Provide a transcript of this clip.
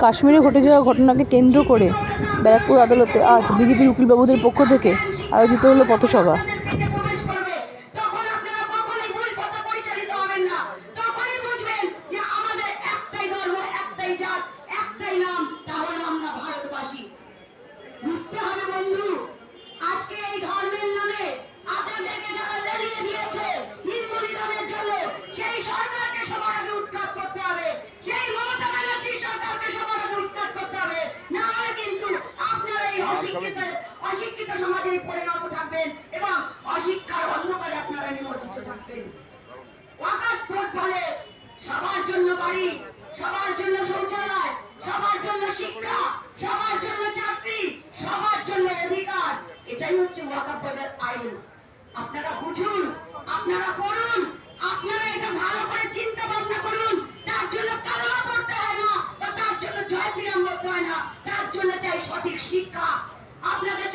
কাশ্মীরে ঘটে যাওয়া ঘটনাকে কেন্দ্র করে ব্যারাকপুর আদালতে আজ বিজেপির উকিলবাবুদের পক্ষ থেকে আয়োজিত হলো পথসভা। অশিক্ষিত সমাজে পরিণত থাকবেন এবং অশিক্ষার অন্ধকারে আপনারা নিমজ্জিত থাকবেন। ওয়াকাফ বোর্ড বলে সবার জন্য বাড়ি, সবার জন্য শৌচালয়, সবার জন্য শিক্ষা, সবার জন্য চাকরি, সবার জন্য অধিকার। এটাই হচ্ছে ওয়াকাফ বোর্ডের আইন। আপনারা বুঝুন, আপনারা পড়ুন, আপনারা এটা ভালো করে চিন্তা ভাবনা করুন। তার জন্য কালমা পড়তে হয় না বা তার জন্য জয় শ্রীরাম বলতে হয় না, তার জন্য চাই সঠিক শিক্ষা। আপনাদের